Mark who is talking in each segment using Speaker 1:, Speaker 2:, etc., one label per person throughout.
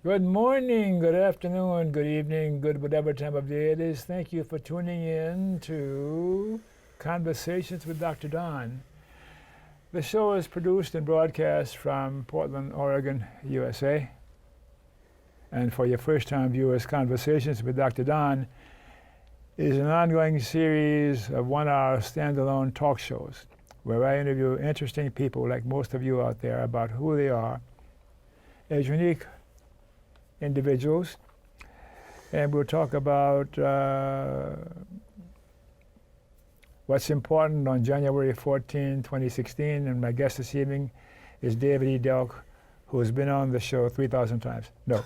Speaker 1: Good morning, good afternoon, good evening, good whatever time of day it is. Thank you for tuning in to Conversations with Dr. Don. The show is produced and broadcast from Portland, Oregon, USA. And for your first-time viewers, Conversations with Dr. Don is an ongoing series of one-hour standalone talk shows where I interview interesting people like most of you out there about who they are as unique individuals, and we'll talk about what's important on January 14, 2016, and my guest this evening is David E. Delk, who has been on the show 3,000 times. No.
Speaker 2: It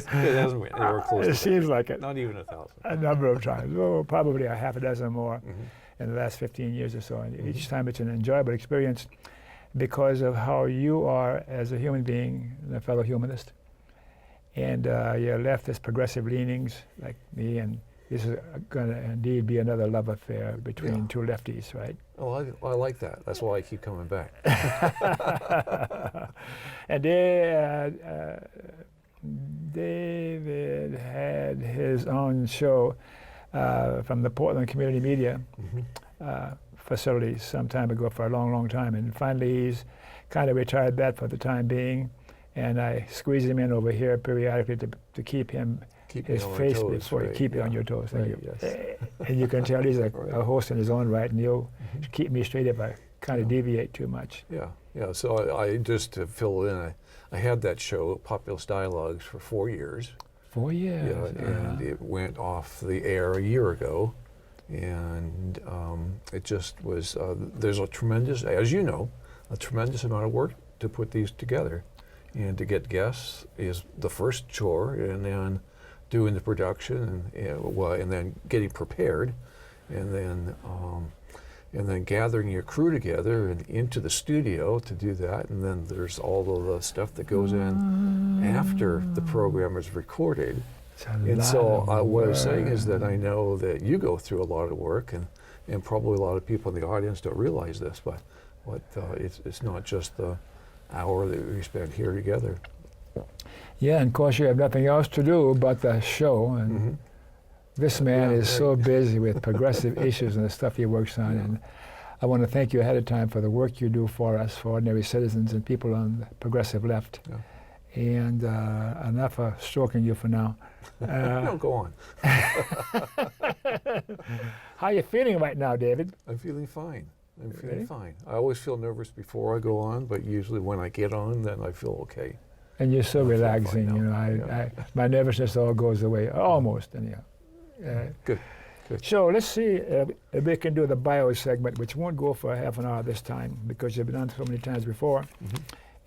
Speaker 2: hasn't been anywhere close to
Speaker 1: It
Speaker 2: that.
Speaker 1: seems like it.
Speaker 2: Not even 1,000.
Speaker 1: A number of times. Oh, probably a half a dozen more in the last 15 years or so. And each time it's an enjoyable experience because of how you are as a human being and a fellow humanist. And your leftist progressive leanings, like me, and this is going to indeed be another love affair between two lefties, right?
Speaker 2: Oh, I like that. That's why I keep coming back.
Speaker 1: And David had his own show from the Portland Community Media facilities some time ago for a long, long time. And finally, he's kind of retired that for the time being. And I squeeze him in over here periodically to keep him his face before you keep you on your toes. Thank you. Yes. And you can tell he's a host in his own right, and he'll keep me straight if I kind of deviate too much.
Speaker 2: Yeah. So I just to fill in, I had that show, Populist Dialogues, for 4 years.
Speaker 1: 4 years.
Speaker 2: Yeah, and it went off the air a year ago, and it just was. There's a tremendous, as you know, a tremendous amount of work to put these together. And to get guests is the first chore, and then doing the production, and then getting prepared, and then gathering your crew together and into the studio to do that, and then there's all of the stuff that goes in after the program is recorded. And so what I was saying is that I know that you go through a lot of work, and probably a lot of people in the audience don't realize this, but it's not just the hour that we spend here together.
Speaker 1: Yeah, and of course you have nothing else to do but the show, and this man is so busy with progressive issues and the stuff he works on, and I want to thank you ahead of time for the work you do for us, for ordinary citizens and people on the progressive left. And enough of stroking you for now.
Speaker 2: No, go on.
Speaker 1: How are you feeling right now, David?
Speaker 2: I'm feeling fine. I'm feeling fine. I always feel nervous before I go on, but usually when I get on, then I feel okay.
Speaker 1: And you're so relaxing, you know. My nervousness all goes away, almost, anyhow.
Speaker 2: Good.
Speaker 1: So let's see if we can do the bio segment, which won't go for half an hour this time because you've been on so many times before,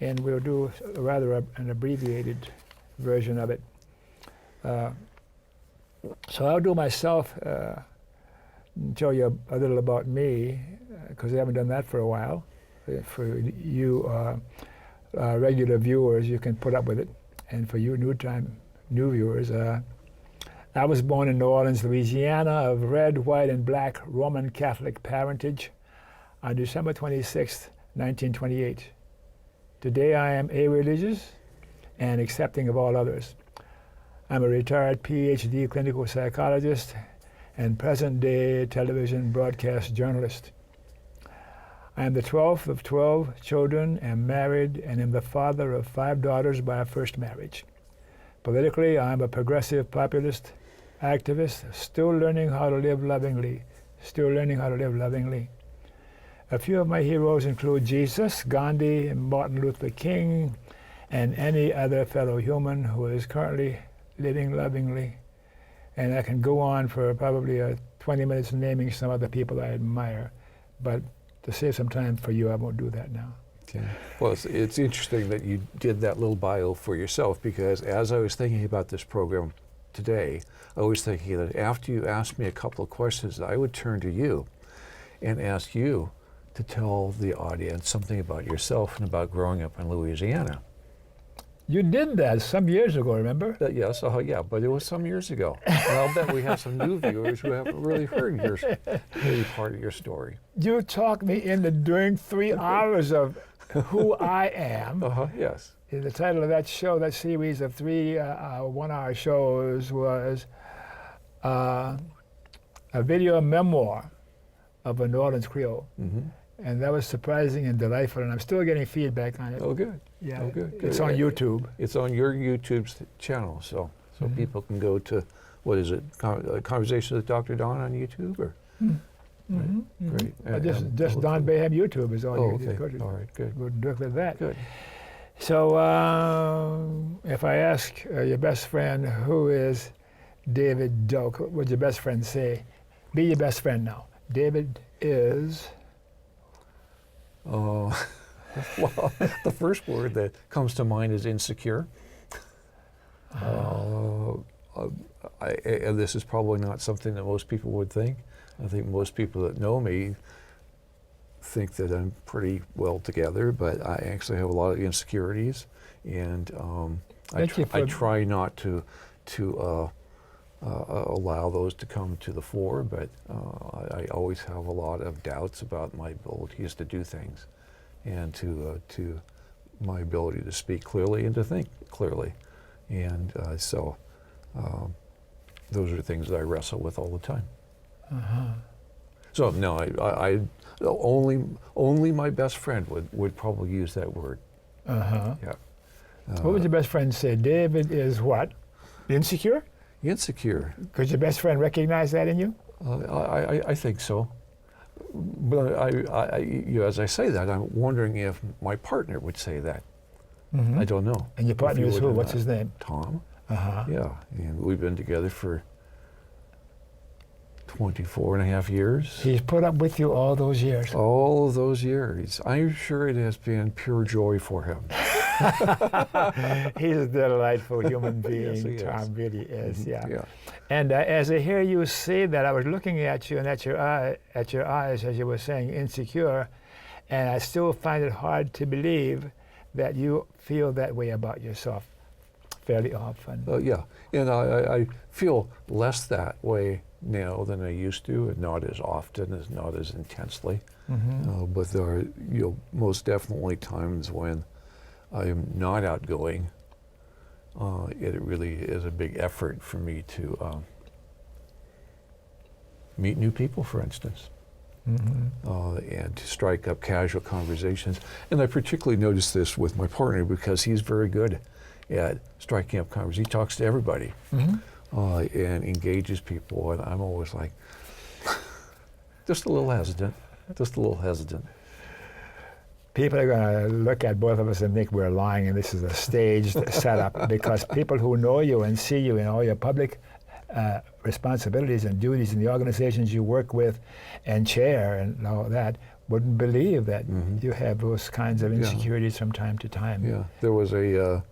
Speaker 1: and we'll do rather an abbreviated version of it. So I'll do myself. Tell you a little about me, because I haven't done that for a while. For you regular viewers, you can put up with it. And for you new viewers, I was born in New Orleans, Louisiana, of red, white, and black Roman Catholic parentage on December 26, 1928. Today I am a-religious and accepting of all others. I'm a retired PhD clinical psychologist and present-day television broadcast journalist. I am the 12th of 12 children, am married, and am the father of 5 daughters by a first marriage. Politically, I am a progressive populist activist, still learning how to live lovingly. A few of my heroes include Jesus, Gandhi, and Martin Luther King, and any other fellow human who is currently living lovingly. And I can go on for probably 20 minutes naming some other people I admire, but to save some time for you, I won't do that now.
Speaker 2: Okay. Well, it's interesting that you did that little bio for yourself, because as I was thinking about this program today, I was thinking that after you asked me a couple of questions, I would turn to you and ask you to tell the audience something about yourself and about growing up in Louisiana.
Speaker 1: You did that some years ago, remember?
Speaker 2: Yes, yeah, but it was some years ago. And I'll bet we have some new viewers who haven't really heard any part of your story.
Speaker 1: You talked me into doing 3 hours of Who I Am.
Speaker 2: Yes.
Speaker 1: The title of that show, that series of 3 one-hour shows, was a video memoir of a New Orleans Creole.
Speaker 2: Mm-hmm.
Speaker 1: And that was surprising and delightful, and I'm still getting feedback on it.
Speaker 2: Oh, good.
Speaker 1: Yeah,
Speaker 2: Oh, good.
Speaker 1: it's on YouTube.
Speaker 2: It's on your YouTube channel, so
Speaker 1: Mhm.
Speaker 2: people can go to, what is it, Conversation with Dr. Don on YouTube? Or?
Speaker 1: Mm-hmm.
Speaker 2: Great.
Speaker 1: Just Don Baham YouTube is all
Speaker 2: Oh,
Speaker 1: you
Speaker 2: okay.
Speaker 1: go to.
Speaker 2: All right, good.
Speaker 1: Go directly to that.
Speaker 2: Good.
Speaker 1: So if I ask your best friend, who is David Delk, what would your best friend say? Be your best friend now. David is...
Speaker 2: Well, the first word that comes to mind is insecure. And this is probably not something that most people would think. I think most people that know me think that I'm pretty well together, but I actually have a lot of insecurities, and I try not to allow those to come to the fore, but I always have a lot of doubts about my abilities to do things, and to my ability to speak clearly and to think clearly, and so those are things that I wrestle with all the time. So no, I only my best friend would probably use that word. Yeah.
Speaker 1: What would your best friend say? David is what? Insecure?
Speaker 2: Insecure.
Speaker 1: Could your best friend recognize that in you?
Speaker 2: I think so. But as I say that, I'm wondering if my partner would say that. I don't know.
Speaker 1: And your partner is who? What's his name?
Speaker 2: Tom. Yeah, and we've been together for 24 and a half years.
Speaker 1: He's put up with you all those years.
Speaker 2: All of those years. I'm sure it has been pure joy for him.
Speaker 1: He's a delightful human being.
Speaker 2: Yes, he
Speaker 1: Tom really is. Yeah.
Speaker 2: Yeah.
Speaker 1: And as I hear you say that, I was looking at you and at your eyes as you were saying insecure, and I still find it hard to believe that you feel that way about yourself fairly often.
Speaker 2: Yeah, and I feel less that way now than I used to, and not as often, not as intensely. But there are most definitely times when I am not outgoing. It really is a big effort for me to meet new people, for instance, and to strike up casual conversations. And I particularly notice this with my partner because he's very good at striking up conversations. He talks to everybody and engages people, and I'm always like, just a little hesitant.
Speaker 1: People are going to look at both of us and think we're lying, and this is a staged setup, because people who know you and see you in all your public responsibilities and duties in the organizations you work with and chair and all that wouldn't believe that you have those kinds of insecurities from time to time.
Speaker 2: Yeah, there was a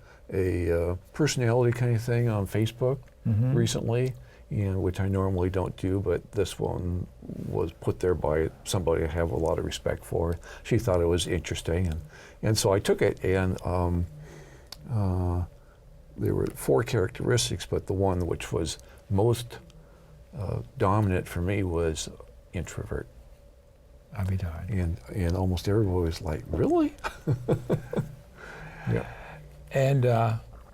Speaker 2: personality kind of thing on Facebook recently, which I normally don't do, but this one was put there by somebody I have a lot of respect for. She thought it was interesting, and so I took it, and there were 4 characteristics, but the one which was most dominant for me was introvert.
Speaker 1: I'll be darned.
Speaker 2: And almost everybody was like, really? Yeah.
Speaker 1: And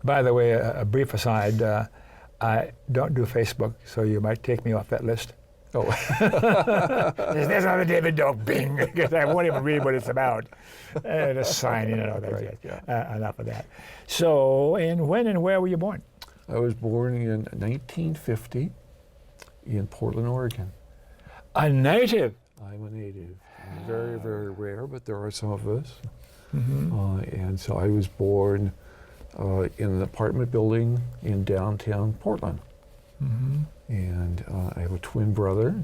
Speaker 1: by the way, a brief aside, I don't do Facebook, so you might take me off that list.
Speaker 2: Oh.
Speaker 1: There's another David Delk, bing, because I won't even read what it's about. Just sign in and all that.
Speaker 2: Right, yeah.
Speaker 1: Enough of that. So, when and where were you born?
Speaker 2: I was born in 1950 in Portland, Oregon.
Speaker 1: A native?
Speaker 2: I'm a native. Very, very rare, but there are some of us. And so I was born in an apartment building in downtown Portland. And I have a twin brother.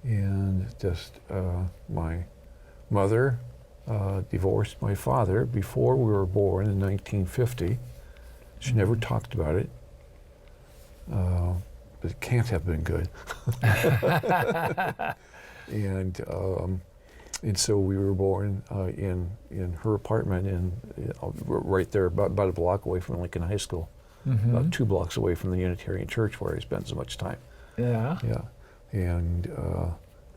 Speaker 2: And just my mother divorced my father before we were born in 1950. She never talked about it. But it can't have been good. And so we were born in her apartment right there, about a block away from Lincoln High School, about 2 blocks away from the Unitarian Church where I spent so much time.
Speaker 1: Yeah.
Speaker 2: Yeah. And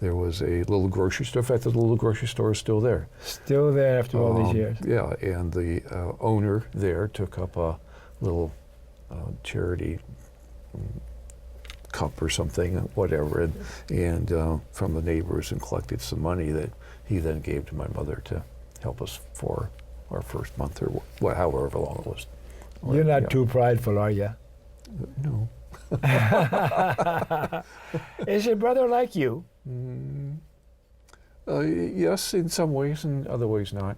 Speaker 2: there was a little grocery store. In fact, the little grocery store is still there.
Speaker 1: Still there after all these years.
Speaker 2: Yeah, and the owner there took up a little charity cup or something, whatever, and from the neighbors, and collected some money that he then gave to my mother to help us for our first month, or however long it was.
Speaker 1: You're not too prideful, are you?
Speaker 2: No.
Speaker 1: Is your brother like you?
Speaker 2: Yes, in some ways, and other ways not.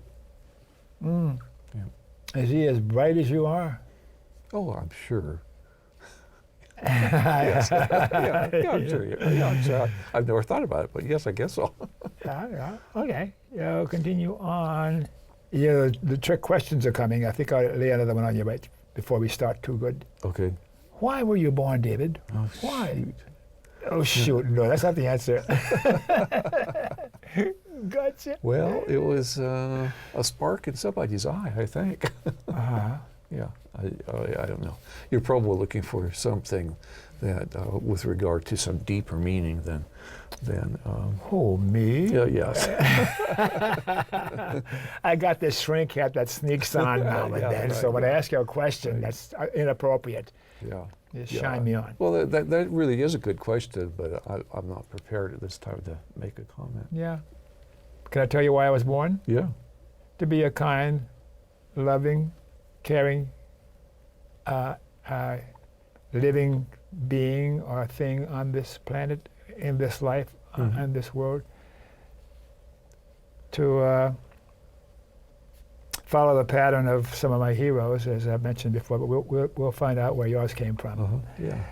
Speaker 1: Mm.
Speaker 2: Yeah.
Speaker 1: Is he as bright as you are?
Speaker 2: Oh, I'm sure. Yes. I'm sure. Yeah, I'm sure. I've never thought about it, but yes, I guess so.
Speaker 1: Yeah. Okay. Yeah, continue on. Yeah, the trick questions are coming. I think I'll lay another one on you right before we start too good.
Speaker 2: Okay.
Speaker 1: Why were you born, David?
Speaker 2: Oh,
Speaker 1: Why?
Speaker 2: shoot.
Speaker 1: Oh, shoot. No, that's not the answer. Gotcha.
Speaker 2: Well, it was a spark in somebody's eye, I think.
Speaker 1: Uh-huh.
Speaker 2: Yeah, I don't know. You're probably looking for something that, with regard to some deeper meaning than.
Speaker 1: Oh, me?
Speaker 2: Yeah, yes.
Speaker 1: I got this shrink hat that sneaks on now and
Speaker 2: Yeah,
Speaker 1: then.
Speaker 2: right,
Speaker 1: So when I
Speaker 2: right.
Speaker 1: ask you a question that's inappropriate,
Speaker 2: Yeah.
Speaker 1: just
Speaker 2: Yeah.
Speaker 1: shine me on.
Speaker 2: Well, that really is a good question, but I'm not prepared at this time to make a comment.
Speaker 1: Yeah. Can I tell you why I was born?
Speaker 2: Yeah.
Speaker 1: To be a kind, loving, caring, living being or thing on this planet, in this life, in this world. To follow the pattern of some of my heroes, as I mentioned before, but we'll find out where yours came from.
Speaker 2: Yeah.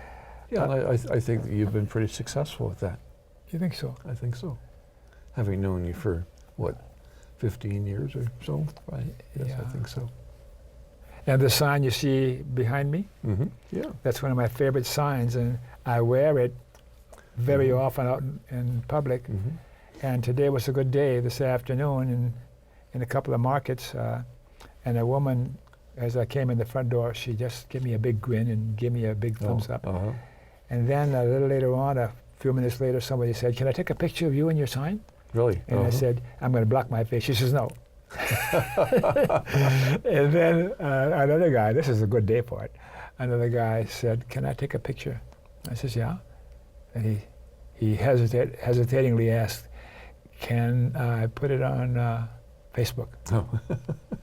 Speaker 2: Yeah, and I think that you've been pretty successful with that.
Speaker 1: You think so?
Speaker 2: I think so. Having known you for, 15 years or so? Right. Yes,
Speaker 1: Yeah.
Speaker 2: I think so.
Speaker 1: And the sign you see behind me,
Speaker 2: Mm-hmm. Yeah.
Speaker 1: that's one of my favorite signs, and I wear it very often out in public.
Speaker 2: Mm-hmm.
Speaker 1: And today was a good day this afternoon in a couple of markets, and a woman, as I came in the front door, she just gave me a big grin and gave me a big thumbs up.
Speaker 2: Uh-huh.
Speaker 1: And then a little later on, a few minutes later, somebody said, "Can I take a picture of you and your sign?"
Speaker 2: Really?
Speaker 1: And I said, "I'm going to block my face." She says, "No." And then another guy, this is a good day for it, another guy said, "Can I take a picture?" I says, "Yeah." And he hesitatingly asked, "Can I put it on Facebook?"
Speaker 2: Oh.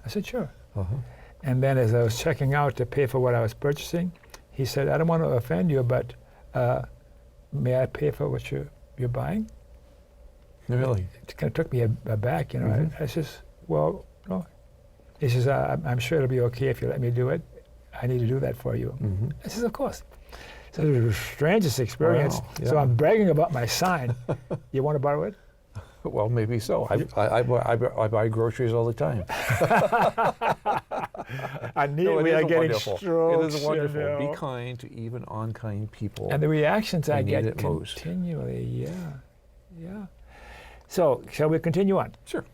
Speaker 1: I said, "Sure."
Speaker 2: Uh-huh.
Speaker 1: And then as I was checking out to pay for what I was purchasing, he said, "I don't want to offend you, but may I pay for what you're buying?"
Speaker 2: Really?
Speaker 1: It kind of took me aback, you know. I says, "Well, no." He says, "I'm sure it'll be okay if you let me do it. I need to do that for you."
Speaker 2: Mm-hmm.
Speaker 1: I says, "Of course." So it was the strangest experience.
Speaker 2: Wow,
Speaker 1: So
Speaker 2: yeah.
Speaker 1: I'm bragging about my sign. You want to borrow it?
Speaker 2: Well, maybe so. I buy groceries all the time.
Speaker 1: I need.
Speaker 2: No, it
Speaker 1: we
Speaker 2: is
Speaker 1: are getting
Speaker 2: wonderful.
Speaker 1: strokes.
Speaker 2: It is wonderful.
Speaker 1: You know.
Speaker 2: Be kind to even unkind people.
Speaker 1: And the reactions I
Speaker 2: need
Speaker 1: get
Speaker 2: it most.
Speaker 1: continually, yeah. So, shall we continue on?
Speaker 2: Sure.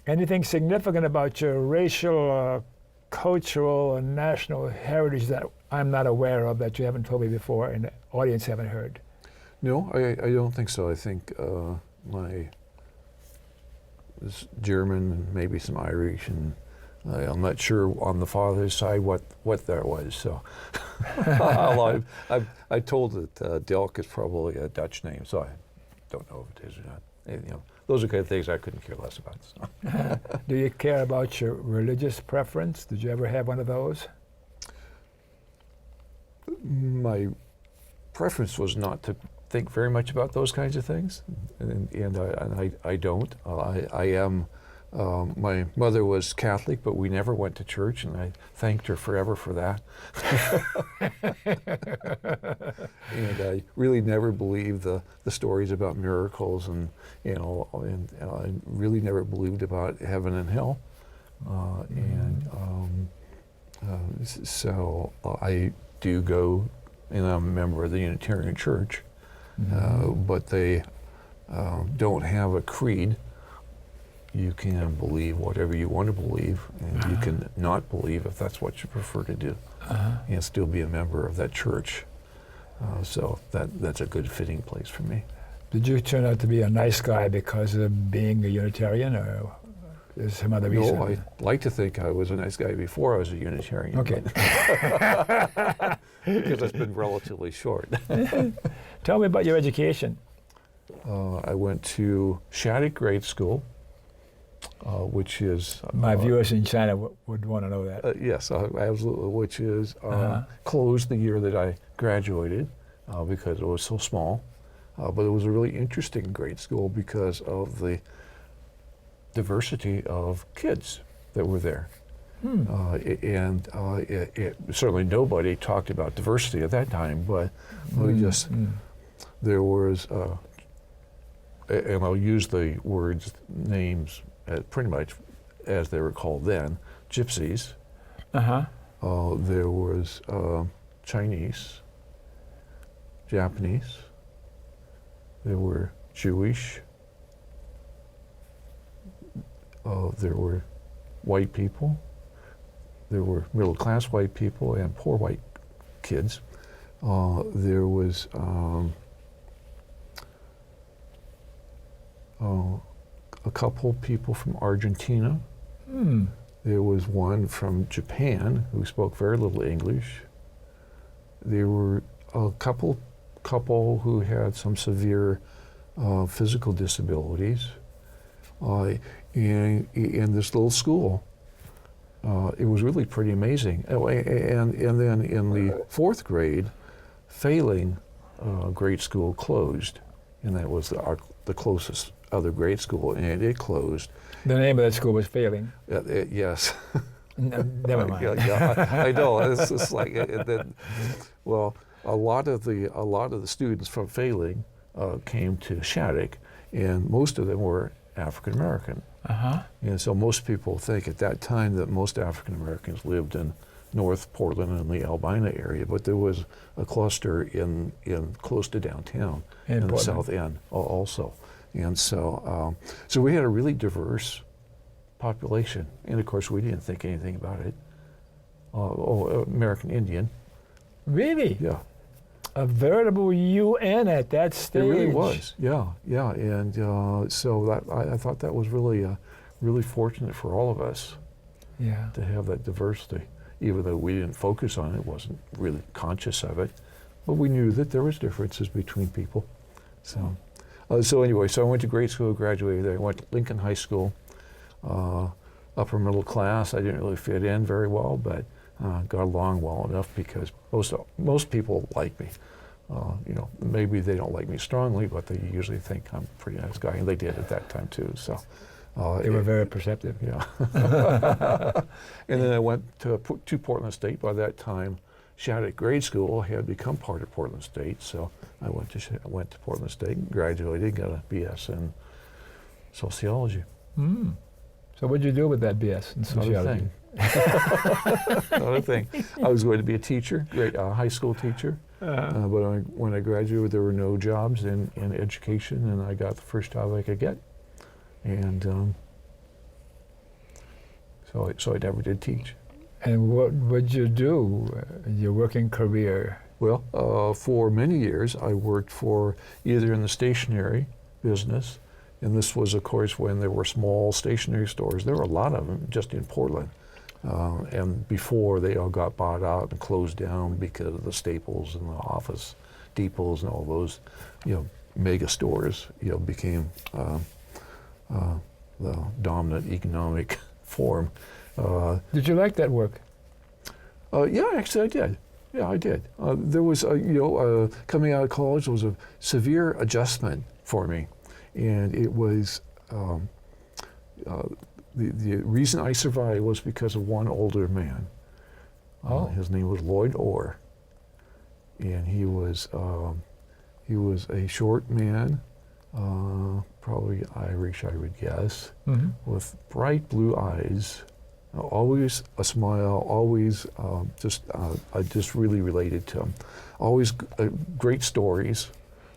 Speaker 1: Anything significant about your racial, cultural, and national heritage that I'm not aware of that you haven't told me before and the audience haven't heard?
Speaker 2: No, I don't think so. I think my German and maybe some Irish, and I'm not sure on the father's side what that was. So I told that Delk is probably a Dutch name, so I don't know if it is or not. And, those are kind of things I couldn't care less about. So.
Speaker 1: Do you care about your religious preference? Did you ever have one of those?
Speaker 2: My preference was not to think very much about those kinds of things, and I don't. I am. My mother was Catholic, but we never went to church, and I thanked her forever for that. And I really never believed the stories about miracles, and I really never believed about heaven and hell. So I do go, and I'm a member of the Unitarian Church, but they don't have a creed. You can believe whatever you want to believe, and you can not believe if that's what you prefer to do, and still be a member of that church. So that's a good fitting place for me.
Speaker 1: Did you turn out to be a nice guy because of being a Unitarian, or is some other reason?
Speaker 2: No, I like to think I was a nice guy before I was a Unitarian.
Speaker 1: Okay.
Speaker 2: Because it's been relatively short.
Speaker 1: Tell me about your education.
Speaker 2: I went to Shattuck Grade School, which is...
Speaker 1: My viewers in China would want to know that.
Speaker 2: Yes, absolutely, which is closed the year that I graduated because it was so small. But it was a really interesting grade school because of the diversity of kids that were there. Certainly nobody talked about diversity at that time, but there was, and I'll use the names pretty much as they were called then, gypsies. There was Chinese, Japanese, there were Jewish, there were white people, there were middle-class white people and poor white kids. There was a couple people from Argentina. There was one from Japan who spoke very little English. There were a couple who had some severe physical disabilities. In this little school, it was really pretty amazing. And then in the 4th grade, failing grade school closed, and that was the closest other grade school, and it closed.
Speaker 1: The name of that school was Failing.
Speaker 2: Yes.
Speaker 1: Never mind.
Speaker 2: I know. It's just like well, a lot of the students from Failing came to Shattuck, and most of them were African American. And so most people think at that time that most African Americans lived in North Portland and the Albina area, but there was a cluster in close to downtown in the South End also. And so so we had a really diverse population, and of course we didn't think anything about it. American Indian.
Speaker 1: Really?
Speaker 2: Yeah.
Speaker 1: A veritable UN at that stage.
Speaker 2: It really was, yeah, and so that I thought that was really really fortunate for all of us.
Speaker 1: Yeah.
Speaker 2: To have that diversity, even though we didn't focus on it, wasn't really conscious of it, but we knew that there was differences between people. So, so anyway, so I went to grade school, graduated there. I went to Lincoln High School, upper middle class. I didn't really fit in very well, but got along well enough because most people like me. Maybe they don't like me strongly, but they usually think I'm a pretty nice guy, and they did at that time too. So
Speaker 1: they were very perceptive.
Speaker 2: Yeah. And then I went to Portland State. By that time, Shattuck Grade School had become part of Portland State, so I went to Portland State, graduated, got a BS in sociology.
Speaker 1: So what did you do with that BS in sociology?
Speaker 2: Another thing. I was going to be a teacher, high school teacher, but when I graduated, there were no jobs in education, and I got the first job I could get, and so I never did teach.
Speaker 1: And what would you do in your working career?
Speaker 2: Well, for many years, I worked for either in the stationery business, and this was, of course, when there were small stationery stores. There were a lot of them just in Portland. And before they all got bought out and closed down because of the Staples and the Office Depots and all those, mega stores, became the dominant economic form.
Speaker 1: Did you like that work?
Speaker 2: Yeah, actually I did. Yeah, I did. There was, coming out of college, there was a severe adjustment for me. And it was, the reason I survived was because of one older man. His name was Lloyd Orr. And he was a short man, probably Irish, I would guess, with bright blue eyes, always a smile, always I just really related to him. Always great stories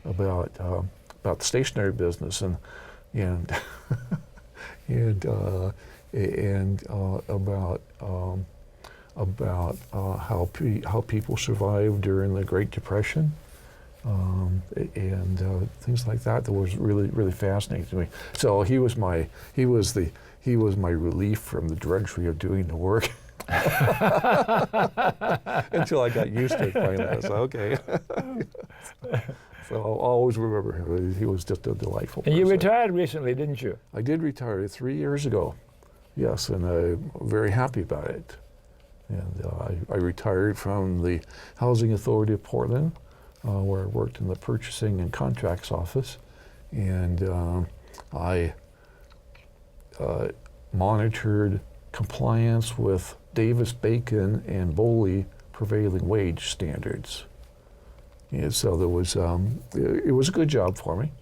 Speaker 2: about the stationery business and about how people survived during the Great Depression, and things like that was really, really fascinating to me. So he was my relief from the drudgery of doing the work. Until I got used to it finally. I was like, okay. So I'll always remember him. He was just a delightful person.
Speaker 1: And you retired recently, didn't you?
Speaker 2: I did retire 3 years ago. Yes, and I'm very happy about it. And I retired from the Housing Authority of Portland, where I worked in the purchasing and contracts office. And I monitored compliance with Davis-Bacon and Boley prevailing wage standards. And so there was, it was a good job for me.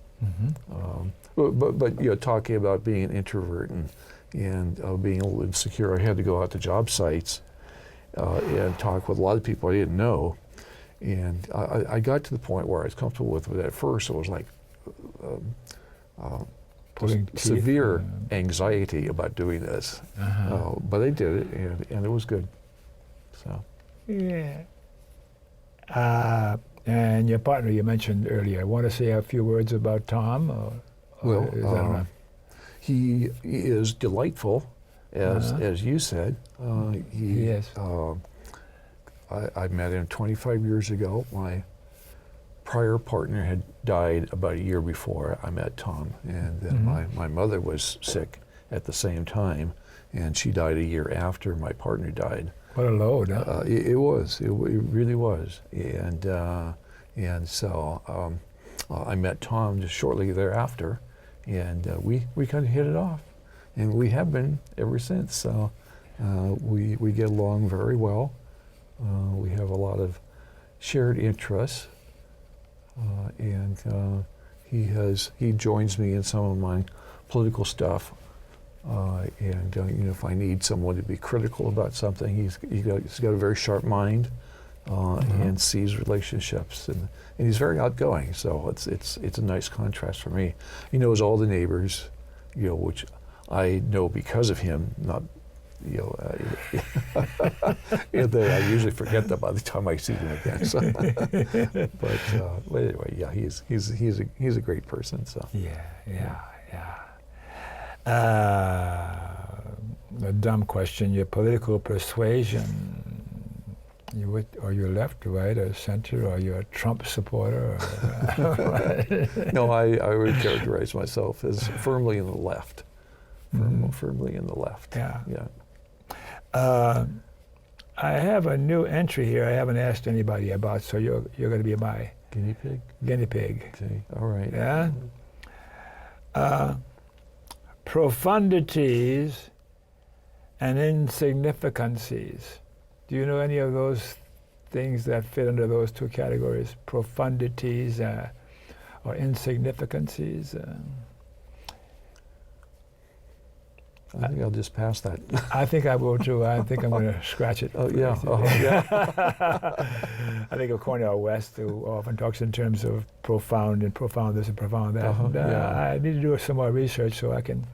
Speaker 2: But you know, talking about being an introvert and being a little insecure, I had to go out to job sites and talk with a lot of people I didn't know. And I got to the point where I was comfortable with it. At first, it was like severe anxiety about doing this. But I did it, and it was good. So.
Speaker 1: Yeah. And your partner you mentioned earlier, I want to say a few words about Tom? Or is that enough?
Speaker 2: He is delightful, as you said.
Speaker 1: Yes.
Speaker 2: I met him 25 years ago. My prior partner had died about a year before I met Tom, and then my mother was sick at the same time, and she died a year after my partner died.
Speaker 1: What a load, huh?
Speaker 2: It was. It really was. And so I met Tom just shortly thereafter, and we kind of hit it off, and we have been ever since. So we get along very well. We have a lot of shared interests, and he joins me in some of my political stuff. And you know, if I need someone to be critical about something, he's got a very sharp mind, and sees relationships, and he's very outgoing. So it's a nice contrast for me. He knows all the neighbors, you know, which I know because of him. Not, you know, I usually forget them by the time I see them again. So. But anyway, yeah, he's a great person. So
Speaker 1: Yeah. A dumb question. Your political persuasion. Are you left, right, or center? Or are you a Trump supporter?
Speaker 2: No, I would characterize myself as firmly in the left. Firmly in the left.
Speaker 1: Yeah. I have a new entry here I haven't asked anybody about, so you're going to be my
Speaker 2: guinea pig.
Speaker 1: Guinea pig.
Speaker 2: Okay. All right.
Speaker 1: Yeah. Profundities and insignificancies. Do you know any of those things that fit under those two categories? Profundities or insignificancies?
Speaker 2: I think I'll just pass that.
Speaker 1: I think I will too. I think I'm going to scratch it.
Speaker 2: Oh, yeah. Yeah.
Speaker 1: I think of Cornel West, who often talks in terms of profound and profound this and profound that. I need to do some more research so I can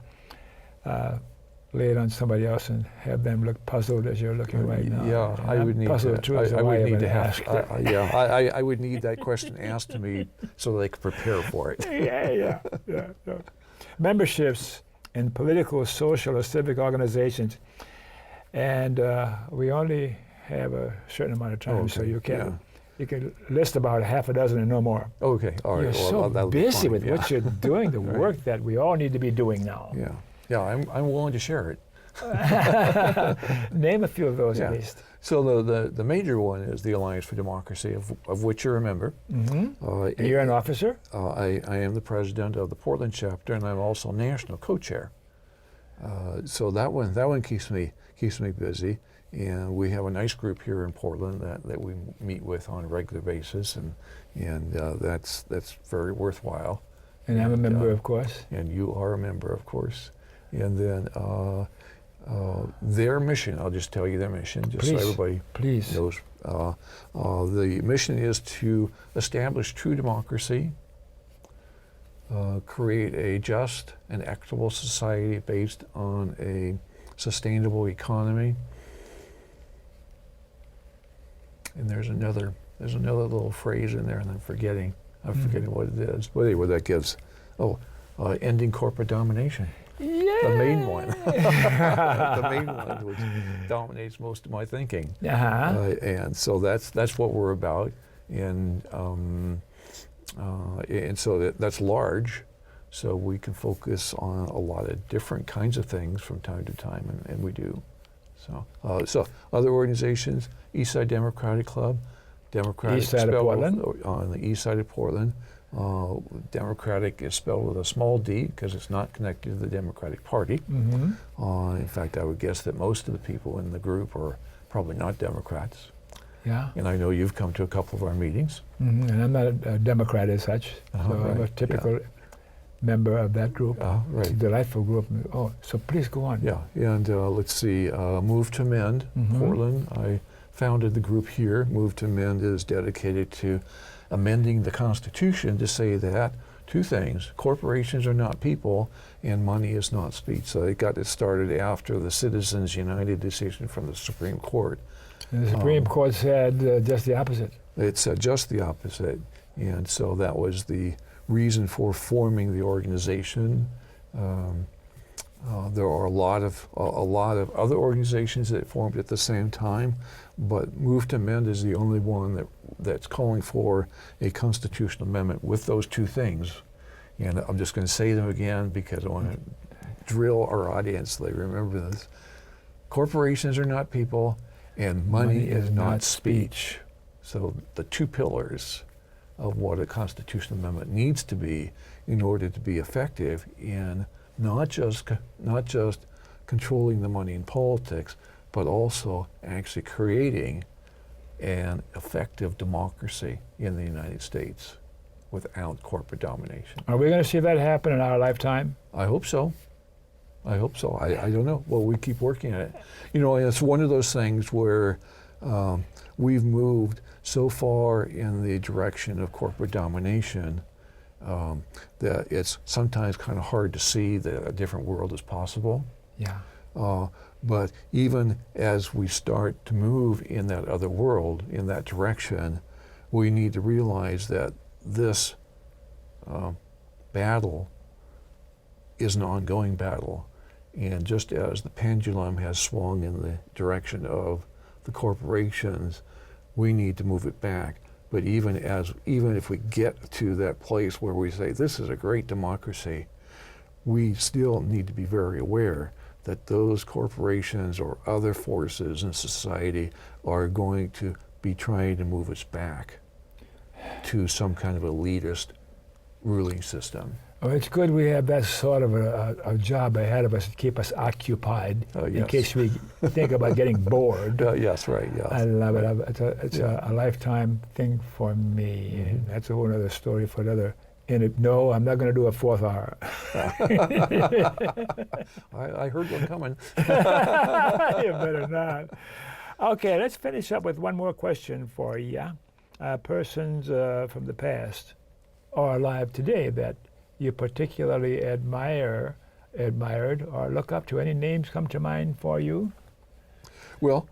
Speaker 1: lay it on somebody else and have them look puzzled as you're looking right now.
Speaker 2: Yeah,
Speaker 1: and
Speaker 2: I would need
Speaker 1: puzzled
Speaker 2: to. I would need to have.
Speaker 1: I
Speaker 2: I would need that question asked to me so that I could prepare for it.
Speaker 1: Yeah. Memberships in political, social, or civic organizations, and we only have a certain amount of time, so you can list about half a dozen and no more.
Speaker 2: Okay, all right.
Speaker 1: You're so busy with what you're doing, the work that we all need to be doing now.
Speaker 2: Yeah. I'm willing to share it.
Speaker 1: Name a few of those at least.
Speaker 2: So the major one is the Alliance for Democracy, of which you're a member.
Speaker 1: You're an officer?
Speaker 2: I am the president of the Portland chapter, and I'm also national co-chair. So that one keeps me busy, and we have a nice group here in Portland that we meet with on a regular basis, and that's very worthwhile.
Speaker 1: And I'm a member, of course.
Speaker 2: And you are a member, of course. And then their mission, I'll just tell you their mission, just so everybody knows. The mission is to establish true democracy, create a just and equitable society based on a sustainable economy. And there's another There's another little phrase in there, and I'm forgetting what it is. But anyway, that gives, ending corporate domination.
Speaker 1: Yeah.
Speaker 2: The main one. The main one, which dominates most of my thinking. And so that's what we're about. And so that's large. So we can focus on a lot of different kinds of things from time to time, and we do. So other organizations, Eastside Democratic Club, Democratic
Speaker 1: East side of Portland.
Speaker 2: on the east side of Portland. Democratic is spelled with a small d because it's not connected to the Democratic Party. In fact, I would guess that most of the people in the group are probably not Democrats.
Speaker 1: Yeah.
Speaker 2: And I know you've come to a couple of our meetings.
Speaker 1: And I'm not a Democrat as such, so I'm a typical member of that group.
Speaker 2: Right.
Speaker 1: It's a delightful group. Oh, so please go on.
Speaker 2: Yeah, and let's see, Move to Mend, Portland. I founded the group here. Move to Mend is dedicated to amending the Constitution to say that two things: corporations are not people, and money is not speech. So they got it started after the Citizens United decision from the Supreme Court.
Speaker 1: And the Supreme Court said just the opposite.
Speaker 2: It said just the opposite, and so that was the reason for forming the organization. There are a lot of other organizations that formed at the same time, but Move to Mend is the only one that's calling for a constitutional amendment with those two things. And I'm just going to say them again because I want to drill our audience so they remember this. Corporations are not people, and money is not speech. So the two pillars of what a constitutional amendment needs to be in order to be effective in not just controlling the money in politics, but also actually creating an effective democracy in the United States without corporate domination.
Speaker 1: Are we going to see that happen in our lifetime?
Speaker 2: I hope so. I hope so. I don't know. Well, we keep working at it. You know, it's one of those things where we've moved so far in the direction of corporate domination that it's sometimes kind of hard to see that a different world is possible.
Speaker 1: Yeah.
Speaker 2: But even as we start to move in that other world, in that direction, we need to realize that this battle is an ongoing battle. And just as the pendulum has swung in the direction of the corporations, we need to move it back. But even if we get to that place where we say this is a great democracy, we still need to be very aware that those corporations or other forces in society are going to be trying to move us back to some kind of elitist ruling system.
Speaker 1: Well, it's good we have that sort of a job ahead of us to keep us occupied in case we think about getting bored.
Speaker 2: Yes, right, yes.
Speaker 1: I love it. It's a lifetime thing for me. And that's a whole other story for another. No, I'm not going to do a fourth hour.
Speaker 2: I heard one coming.
Speaker 1: You better not. Okay, let's finish up with one more question for you. Persons from the past or alive today that you particularly admired, or look up to. Any names come to mind for you?
Speaker 2: Well,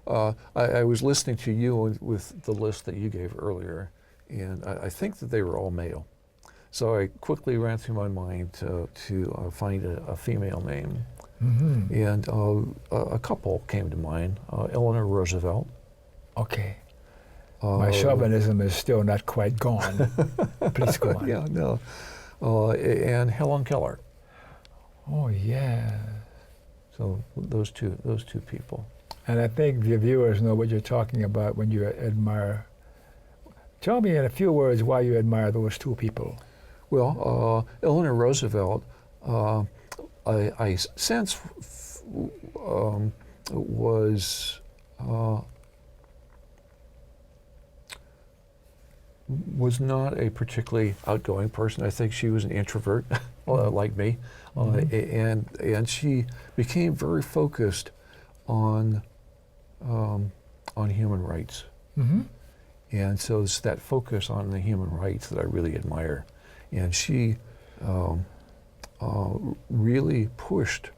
Speaker 2: I was listening to you with the list that you gave earlier, and I think that they were all male. So I quickly ran through my mind to find a female name. And a couple came to mind. Eleanor Roosevelt.
Speaker 1: Okay. My chauvinism is still not quite gone. Please go on.
Speaker 2: Yeah, no. And Helen Keller.
Speaker 1: Oh, yeah.
Speaker 2: So those two people.
Speaker 1: And I think the viewers know what you're talking about when you admire. Tell me in a few words why you admire those two people.
Speaker 2: Well, Eleanor Roosevelt, I sense was not a particularly outgoing person. I think she was an introvert, like me, and she became very focused on human rights. And so it's that focus on the human rights that I really admire. And she really pushed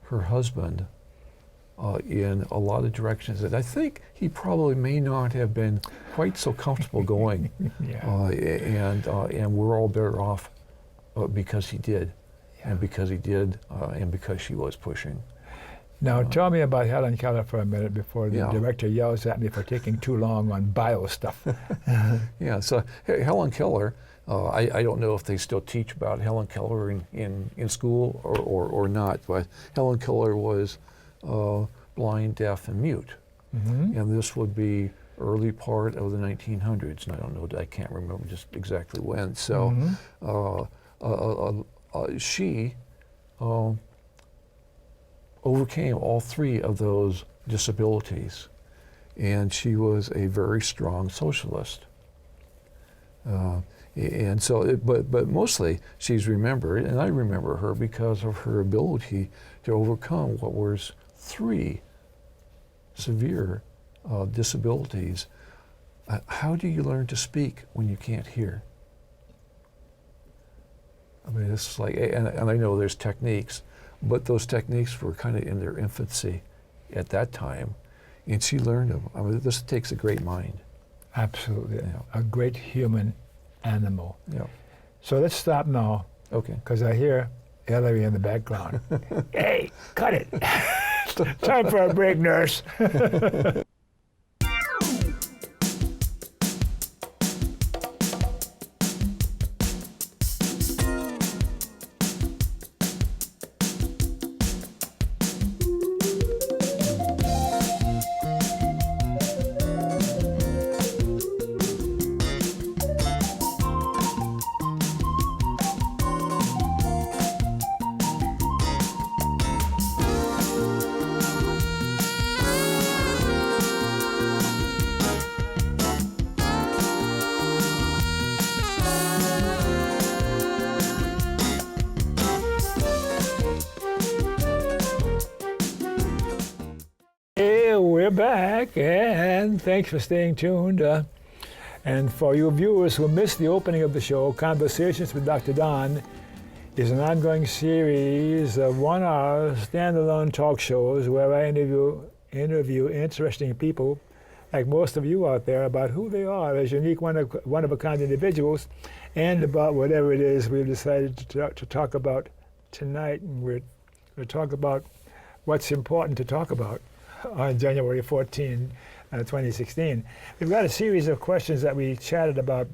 Speaker 2: her husband in a lot of directions that I think he probably may not have been quite so comfortable going.
Speaker 1: Yeah.
Speaker 2: And we're all better off because he did,
Speaker 1: Yeah.
Speaker 2: and because he did, and because she was pushing.
Speaker 1: Now, tell me about Helen Keller for a minute before the
Speaker 2: Yeah.
Speaker 1: director yells at me for taking too long on bio stuff.
Speaker 2: Yeah, so Helen Keller, I don't know if they still teach about Helen Keller in school or not, but Helen Keller was blind, deaf, and mute.
Speaker 1: Mm-hmm.
Speaker 2: And this would be early part of the 1900s, and I don't know, I can't remember just exactly when. So she overcame all three of those disabilities, and she was a very strong socialist. And so, but mostly she's remembered, and I remember her because of her ability to overcome what was three severe disabilities. How do you learn to speak when you can't hear? I mean, it's like, and I know there's techniques, but those techniques were kind of in their infancy at that time, and she learned them. I mean, this takes a great mind.
Speaker 1: Absolutely.
Speaker 2: Yeah.
Speaker 1: A great human animal.
Speaker 2: Yeah.
Speaker 1: So let's stop now,
Speaker 2: Okay.
Speaker 1: because I hear Ellery in the background. Hey, cut it. Time for a break, nurse. Hey, we're back, and thanks for staying tuned. And for you viewers who missed the opening of the show, Conversations with Dr. Don is an ongoing series of 1 hour standalone talk shows where I interview interesting people, like most of you out there, about who they are as unique one-of-a-kind individuals, and about whatever it is we've decided to talk about tonight. And we're going to talk about what's important to talk about on January 14, 2016. We've got a series of questions that we chatted about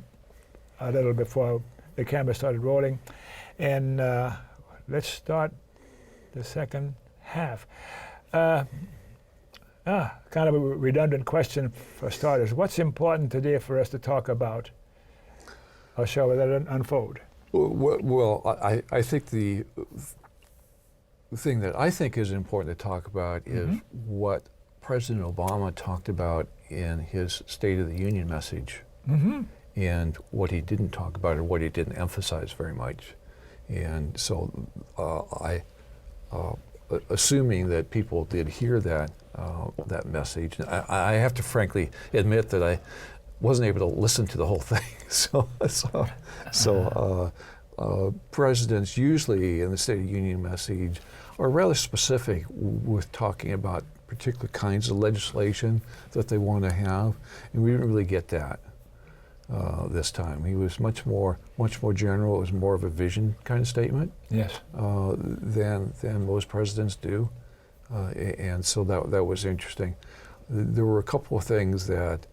Speaker 1: a little before the camera started rolling. And let's start the second half. Kind of a redundant question for starters. What's important today for us to talk about? Or shall we let it unfold?
Speaker 2: Well, I think the thing that I think is important to talk about is what President Obama talked about in his State of the Union message, and what he didn't talk about or what he didn't emphasize very much. And so assuming that people did hear that that message, I have to frankly admit that I wasn't able to listen to the whole thing. So presidents usually in the State of the Union message are rather specific with talking about particular kinds of legislation that they want to have, and we didn't really get that this time. He was much more general. It was more of a vision kind of statement.
Speaker 1: Yes.
Speaker 2: Than most presidents do, and so that was interesting. There were a couple of things that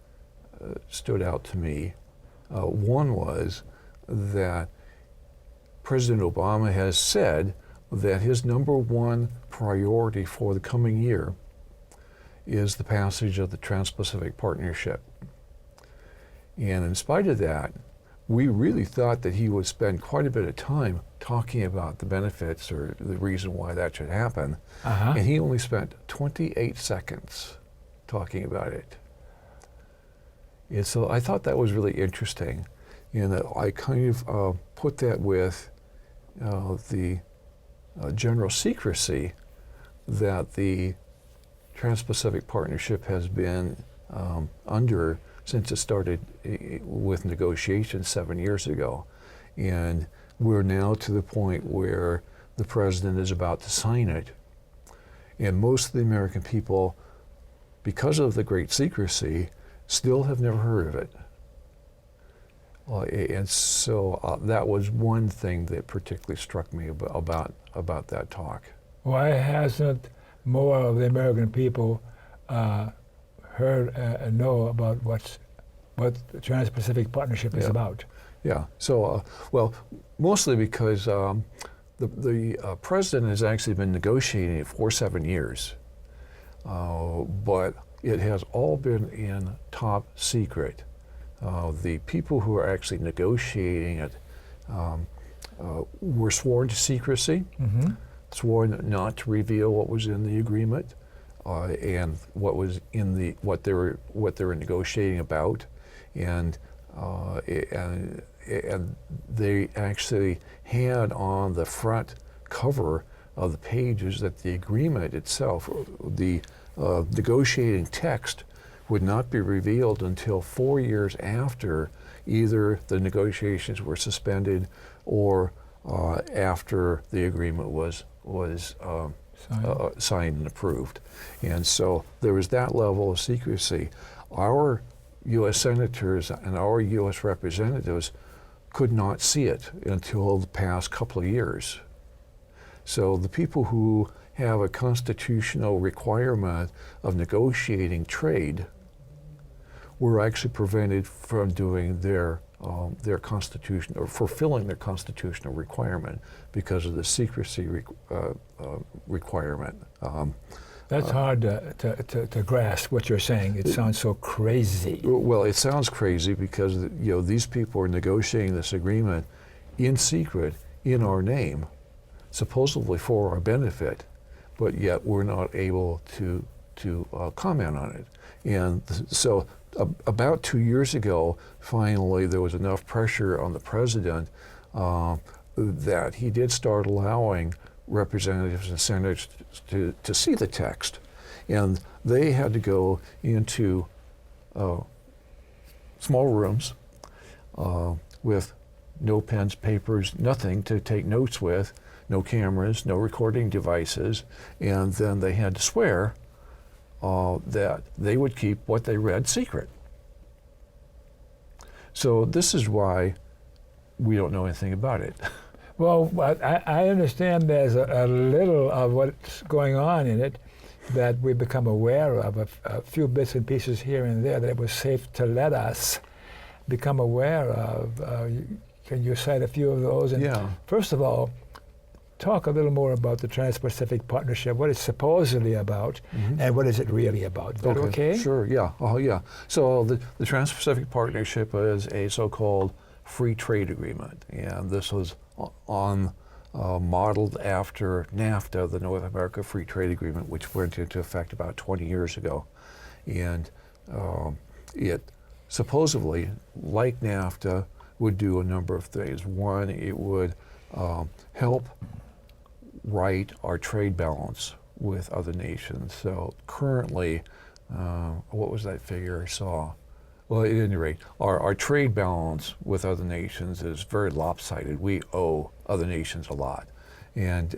Speaker 2: stood out to me. One was that President Obama has said that his number one priority for the coming year is the passage of the Trans-Pacific Partnership. And in spite of that, we really thought that he would spend quite a bit of time talking about the benefits or the reason why that should happen. And he only spent 28 seconds talking about it. And so I thought that was really interesting. And I kind of put that with the general secrecy that the Trans-Pacific Partnership has been under since it started with negotiations 7 years ago. And we're now to the point where the president is about to sign it. And most of the American people, because of the great secrecy, still have never heard of it. And so that was one thing that particularly struck me about that talk.
Speaker 1: Why hasn't more of the American people heard and know about what the Trans-Pacific Partnership is about?
Speaker 2: Yeah. So, well, mostly because the president has actually been negotiating it for 7 years, but it has all been in top secret. The people who are actually negotiating it were sworn to secrecy, sworn not to reveal what was in the agreement and what was in what they were negotiating about, and they actually had on the front cover of the pages that the agreement itself, the negotiating text, would not be revealed until 4 years after either the negotiations were suspended or after the agreement was signed and approved. And so there was that level of secrecy. Our U.S. senators and our U.S. representatives could not see it until the past couple of years. So the people who have a constitutional requirement of negotiating trade were actually prevented from doing their constitution or fulfilling their constitutional requirement because of the secrecy requirement.
Speaker 1: That's hard to grasp what you're saying. It sounds so crazy.
Speaker 2: Well, it sounds crazy because these people are negotiating this agreement in secret in our name, supposedly for our benefit, but yet we're not able to comment on it. And so about 2 years ago, finally, there was enough pressure on the president that he did start allowing representatives and senators to see the text. And they had to go into small rooms with no pens, papers, nothing to take notes with, no cameras, no recording devices, and then they had to swear that they would keep what they read secret. So this is why we don't know anything about it.
Speaker 1: Well, I understand there's a little of what's going on in it that we become aware of, a few bits and pieces here and there that it was safe to let us become aware of. Can you cite a few of those? And
Speaker 2: Yeah.
Speaker 1: First of all, talk a little more about the Trans-Pacific Partnership, what it's supposedly about, and what is it really about. Is that okay?
Speaker 2: Sure, yeah. Yeah. So the Trans-Pacific Partnership is a so-called free trade agreement, and this was modeled after NAFTA, the North America Free Trade Agreement, which went into effect about 20 years ago. And it supposedly, like NAFTA, would do a number of things. One, it would help right our trade balance with other nations. So currently, what was that figure I saw? Well, at any rate, our trade balance with other nations is very lopsided. We owe other nations a lot. And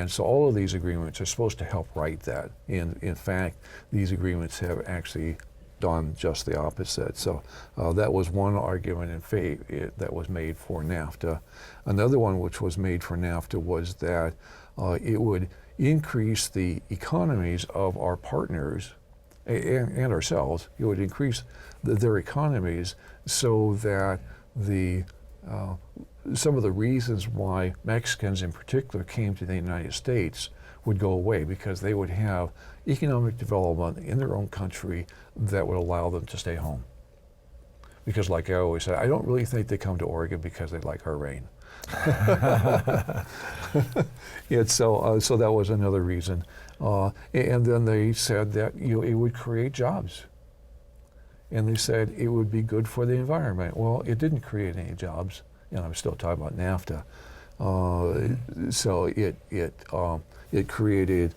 Speaker 2: so all of these agreements are supposed to help right that. And in fact, these agreements have actually done just the opposite. So that was one argument in favor that was made for NAFTA. Another one which was made for NAFTA was that it would increase the economies of our partners and ourselves. It would increase their economies so that some of the reasons why Mexicans in particular came to the United States would go away, because they would have economic development in their own country that would allow them to stay home. Because like I always say, I don't really think they come to Oregon because they like our rain. And so that was another reason. And then they said that it would create jobs. And they said it would be good for the environment. Well, it didn't create any jobs. I'm still talking about NAFTA. So it created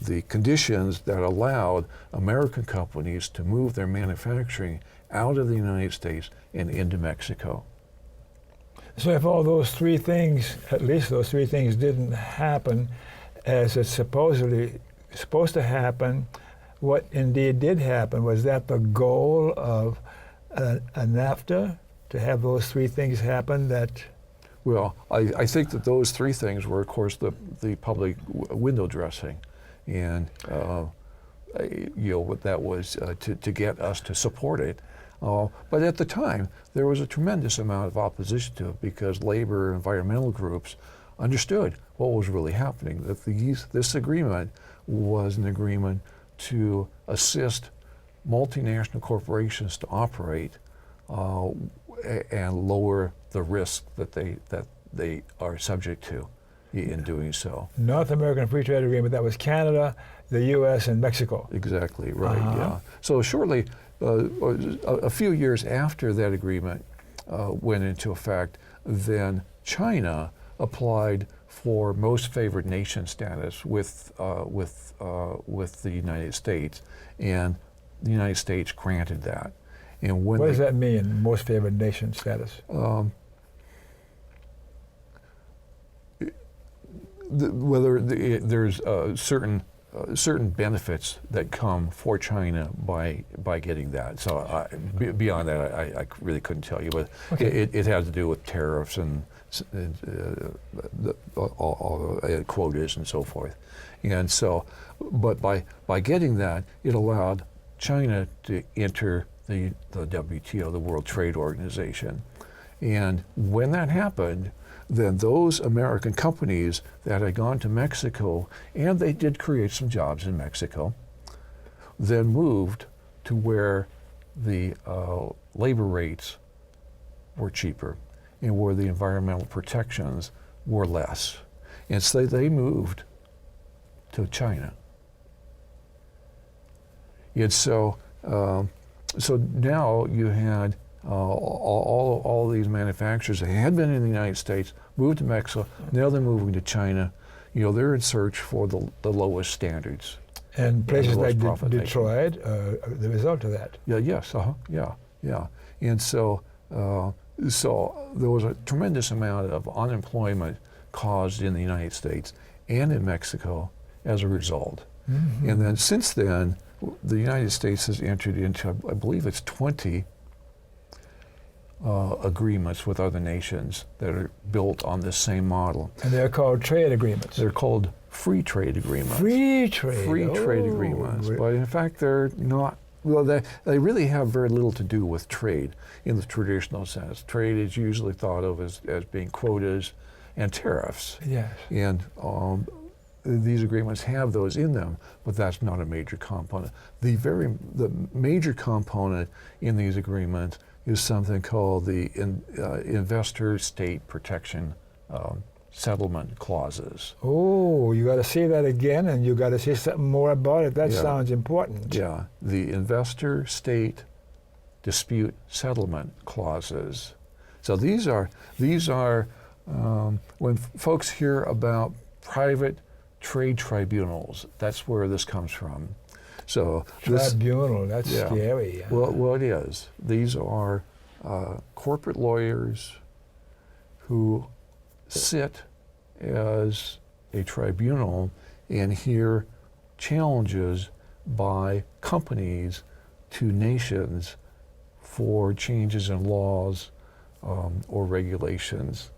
Speaker 2: the conditions that allowed American companies to move their manufacturing out of the United States and into Mexico.
Speaker 1: So if all those three things, at least those three things, didn't happen as it's supposedly supposed to happen. What indeed did happen, was that the goal of a NAFTA, to have those three things happen? That
Speaker 2: Well, I think that those three things were, of course, the public window dressing, and what that was to get us to support it. But at the time, there was a tremendous amount of opposition to it, because labor and environmental groups understood what was really happening, that this agreement was an agreement to assist multinational corporations to operate and lower the risk that they are subject to in doing so.
Speaker 1: North American Free Trade Agreement, that was Canada, the U.S., and Mexico.
Speaker 2: Exactly, right, yeah. So shortly, a few years after that agreement went into effect, then China applied for most favored nation status with the United States, and the United States granted that. And when
Speaker 1: what does that mean, most favored nation status?
Speaker 2: There's certain benefits that come for China by getting that. So beyond that, I really couldn't tell you, but
Speaker 1: okay.
Speaker 2: it had to do with tariffs and quotas and so forth. And so, but by getting that, it allowed China to enter the WTO, the World Trade Organization. And when that happened, then those American companies that had gone to Mexico, and they did create some jobs in Mexico, then moved to where the labor rates were cheaper and where the environmental protections were less. And so they moved to China. And so, so now you had all these manufacturers that had been in the United States, moved to Mexico, now they're moving to China. They're in search for the lowest standards.
Speaker 1: And places like Detroit, the result of that.
Speaker 2: Yeah. And so, so there was a tremendous amount of unemployment caused in the United States and in Mexico as a result. Mm-hmm. And then since then, the United States has entered into, I believe it's 20 agreements with other nations that are built on this same model.
Speaker 1: And they're called trade agreements.
Speaker 2: They're called free trade agreements.
Speaker 1: Free trade.
Speaker 2: Free trade agreements. But in fact, they're not, well, they really have very little to do with trade in the traditional sense. Trade is usually thought of as being quotas and tariffs.
Speaker 1: Yes.
Speaker 2: And these agreements have those in them, but that's not a major component. The major component in these agreements is something called the investor state protection settlement clauses.
Speaker 1: Oh, you got to say that again, and you got to say something more about it. That sounds important.
Speaker 2: Yeah, the investor state dispute settlement clauses. So these are when folks hear about private trade tribunals, that's where this comes from. So
Speaker 1: tribunal, that's scary.
Speaker 2: Well, it is. These are corporate lawyers who sit as a tribunal and hear challenges by companies to nations for changes in laws or regulations.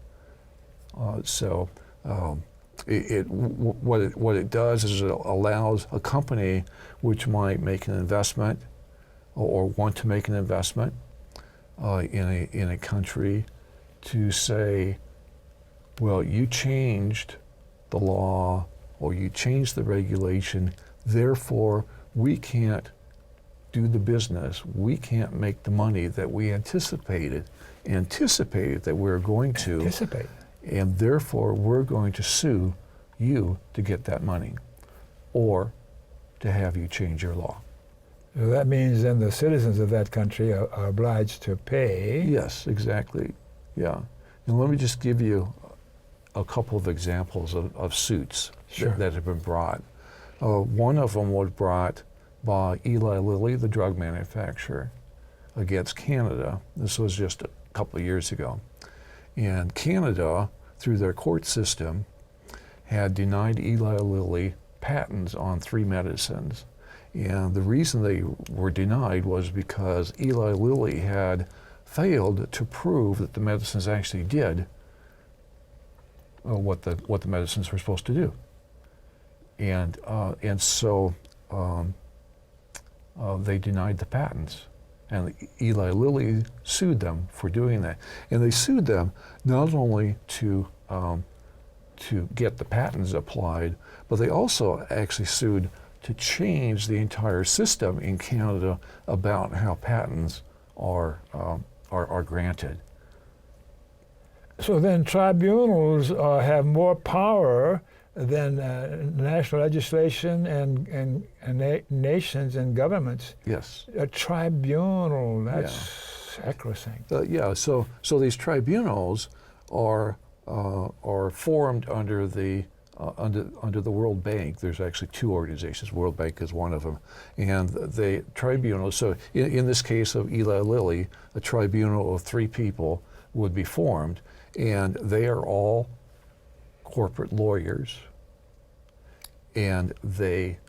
Speaker 2: What it does is it allows a company which might make an investment or want to make an investment in a country to say, well, you changed the law or you changed the regulation, therefore we can't do the business, we can't make the money that we anticipated that we're going to. And therefore, we're going to sue you to get that money or to have you change your law.
Speaker 1: So that means then the citizens of that country are obliged to pay.
Speaker 2: Yes, exactly. Yeah. And let me just give you a couple of examples of suits that have been brought. One of them was brought by Eli Lilly, the drug manufacturer, against Canada. This was just a couple of years ago. And Canada, through their court system, had denied Eli Lilly patents on 3 medicines. And the reason they were denied was because Eli Lilly had failed to prove that the medicines actually did what the medicines were supposed to do. And so they denied the patents. And Eli Lilly sued them for doing that. And they sued them not only to get the patents applied, but they also actually sued to change the entire system in Canada about how patents are granted.
Speaker 1: So then tribunals have more power than national legislation and nations and governments.
Speaker 2: Yes.
Speaker 1: A tribunal, that's sacrosanct.
Speaker 2: Yeah. So these tribunals are formed under the World Bank. There's actually 2 organizations. World Bank is one of them, and the tribunals. So in this case of Eli Lilly, a tribunal of 3 people would be formed, and they are all corporate lawyers, and they're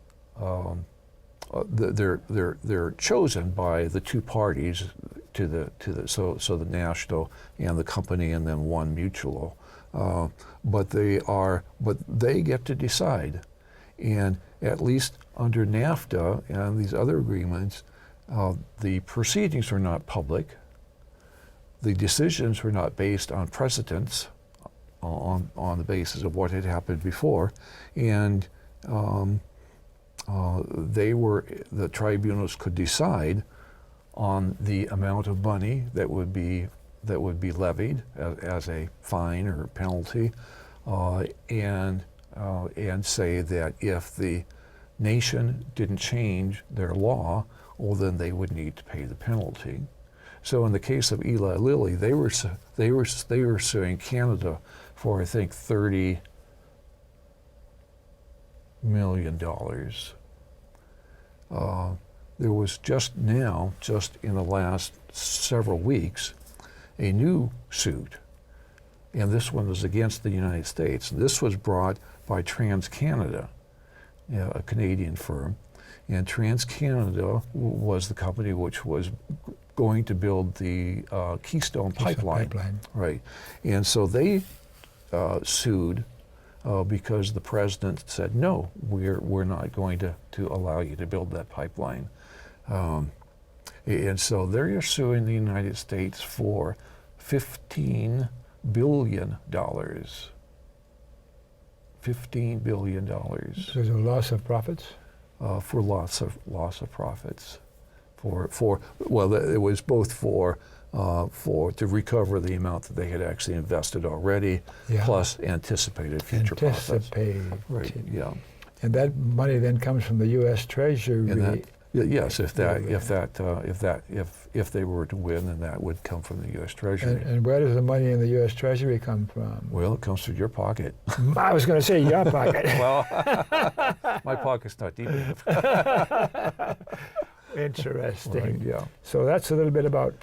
Speaker 2: chosen by the 2 parties to the national and the company, and then one mutual. But they get to decide, and at least under NAFTA and these other agreements, the proceedings are not public. The decisions were not based on precedents, on the basis of what had happened before, and the tribunals could decide on the amount of money that would be levied as a fine or penalty, and say that if the nation didn't change their law, well, then they would need to pay the penalty. So in the case of Eli Lilly, they were suing Canada for, I think, $30 million. There was just in the last several weeks, a new suit, and this one was against the United States. This was brought by TransCanada, a Canadian firm, and TransCanada was the company which was going to build the Keystone Pipeline. Right, and so they sued because the president said, no, we're not going to allow you to build that pipeline. And so they're suing the United States for $15 billion. $15 billion.
Speaker 1: So there's a loss of profits?
Speaker 2: For loss of profits. It was both to recover the amount that they had actually invested already, plus anticipated future profits. Right. Yeah.
Speaker 1: And that money then comes from the U.S. Treasury.
Speaker 2: Yes, if they were to win, then that would come from the U.S. Treasury.
Speaker 1: And where does the money in the U.S. Treasury come from?
Speaker 2: Well, it comes from your pocket.
Speaker 1: I was going to say your pocket.
Speaker 2: Well, my pocket's not deep enough.
Speaker 1: Interesting.
Speaker 2: Right, yeah.
Speaker 1: So that's a little bit about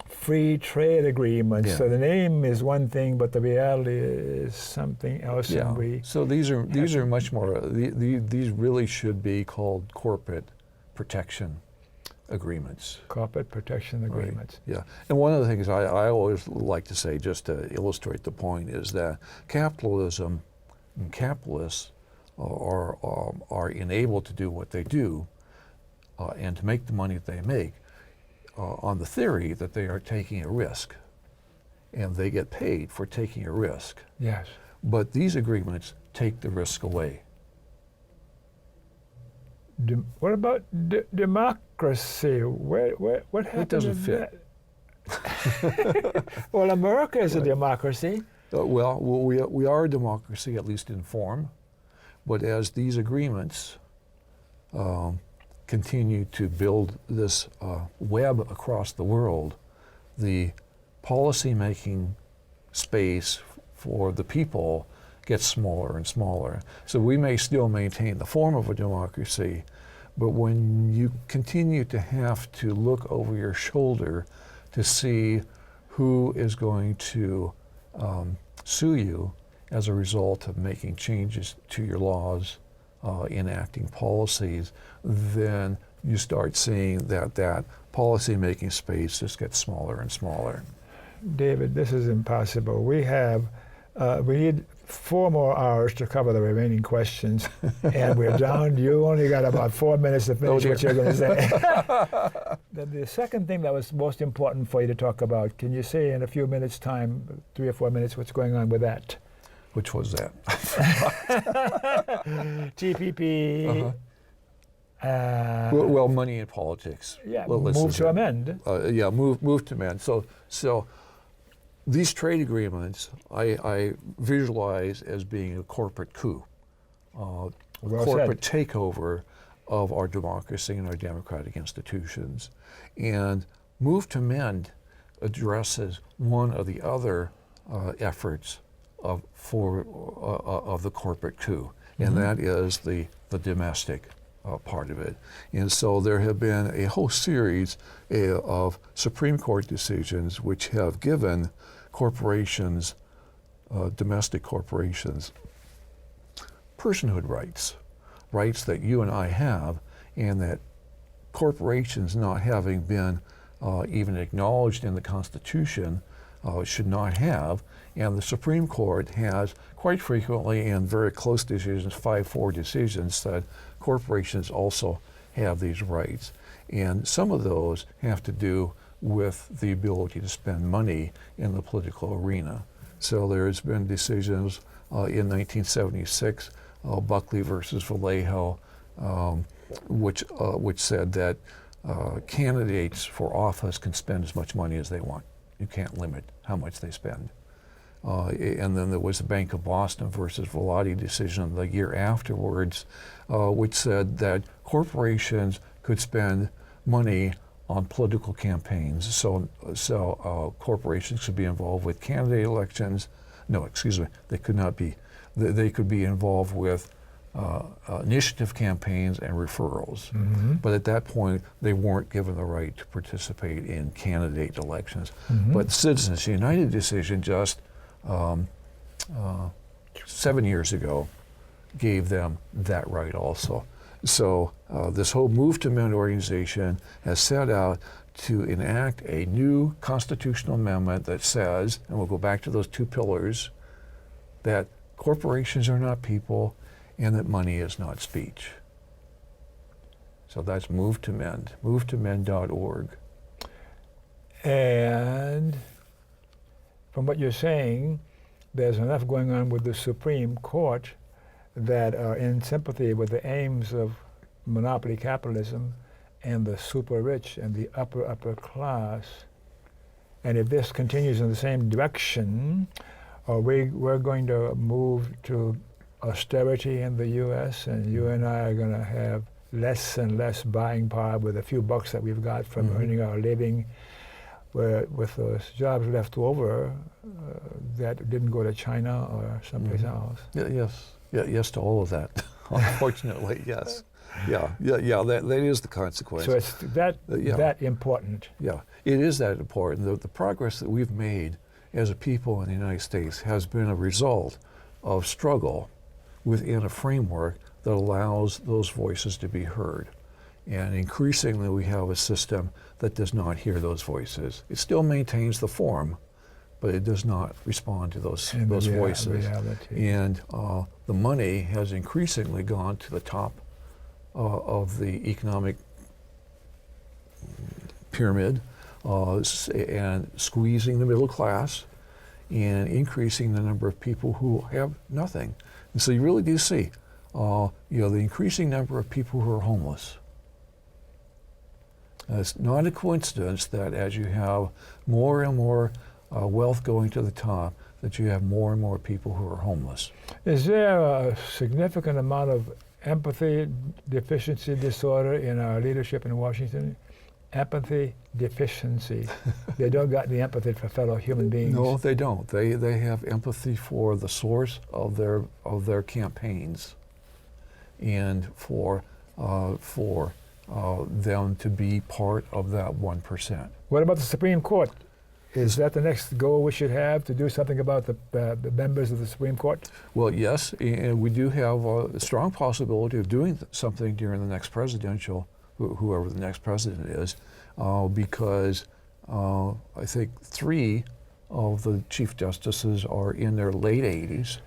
Speaker 1: free trade agreements.
Speaker 2: Yeah.
Speaker 1: So the name is one thing, but the reality is something else.
Speaker 2: Yeah.
Speaker 1: And
Speaker 2: so these are much more. These really should be called corporate protection agreements.
Speaker 1: Corporate protection agreements.
Speaker 2: Right. Yeah. And one of the things I always like to say, just to illustrate the point, is that capitalism and capitalists are enabled to do what they do and to make the money that they make on the theory that they are taking a risk, and they get paid for taking a risk.
Speaker 1: Yes.
Speaker 2: But these agreements take the risk away.
Speaker 1: What about democracy? What happened?
Speaker 2: It doesn't fit.
Speaker 1: Well, America is a democracy.
Speaker 2: We are a democracy, at least in form, but as these agreements continue to build this web across the world, the policy-making space for the people gets smaller and smaller. So we may still maintain the form of a democracy, but when you continue to have to look over your shoulder to see who is going to sue you as a result of making changes to your laws enacting policies, then you start seeing that policy-making space just gets smaller and smaller.
Speaker 1: David, this is impossible. We need 4 more hours to cover the remaining questions, and we're down. You only got about 4 minutes to finish what you're going to say. The second thing that was most important for you to talk about, can you say in a few minutes' time, 3 or 4 minutes, what's going on with that?
Speaker 2: Which was that?
Speaker 1: TPP.
Speaker 2: Well, money in politics.
Speaker 1: Yeah,
Speaker 2: well,
Speaker 1: move to amend.
Speaker 2: Move to amend. So these trade agreements, I visualize as being a corporate coup, corporate takeover of our democracy and our democratic institutions. And move to amend addresses one of the other efforts of the corporate coup, and that is the domestic part of it. And so there have been a whole series of Supreme Court decisions which have given corporations, domestic corporations, personhood rights, rights that you and I have, and that corporations not having been even acknowledged in the Constitution should not have. And the Supreme Court has quite frequently, in very close decisions, 5-4 decisions, said corporations also have these rights. And some of those have to do with the ability to spend money in the political arena. So there's been decisions in 1976, Buckley versus Vallejo, which said that candidates for office can spend as much money as they want. You can't limit how much they spend. And then there was the Bank of Boston versus Velati decision the year afterwards, which said that corporations could spend money on political campaigns. So corporations could be involved with candidate elections. No, excuse me, they could not be. They could be involved with initiative campaigns and referrals. But at that point, they weren't given the right to participate in candidate elections. But the Citizens United decision just 7 years ago gave them that right also. So this whole Move to Amend organization has set out to enact a new constitutional amendment that says, and we'll go back to those 2 pillars, that corporations are not people and that money is not speech. So that's Move to Amend, movetoamend.org.
Speaker 1: And from what you're saying, there's enough going on with the Supreme Court that are in sympathy with the aims of monopoly capitalism and the super rich and the upper class. And if this continues in the same direction, we're going to move to austerity in the U.S., and you and I are going to have less and less buying power with a few bucks that we've got from earning our living, where with those jobs left over that didn't go to China or someplace else.
Speaker 2: Yes to all of that. Unfortunately, yes. That is the consequence.
Speaker 1: So it's that important.
Speaker 2: Yeah, it is that important. The progress that we've made as a people in the United States has been a result of struggle within a framework that allows those voices to be heard. And increasingly we have a system that does not hear those voices. It still maintains the form, but it does not respond to those voices.
Speaker 1: Reality.
Speaker 2: And the money has increasingly gone to the top of the economic pyramid and squeezing the middle class and increasing the number of people who have nothing. And so you really do see the increasing number of people who are homeless. It's not a coincidence that as you have more and more wealth going to the top, that you have more and more people who are homeless.
Speaker 1: Is there a significant amount of empathy deficiency disorder in our leadership in Washington? Empathy deficiency. They don't got the empathy for fellow human beings.
Speaker 2: No, they don't. They have empathy for the source of their campaigns, and for them to be part of that 1%.
Speaker 1: What about the Supreme Court? Is that the next goal we should have, to do something about the members of the Supreme Court?
Speaker 2: Well, yes, and we do have a strong possibility of doing something during the next presidential, whoever the next president is, because I think 3 of the Chief Justices are in their late 80s,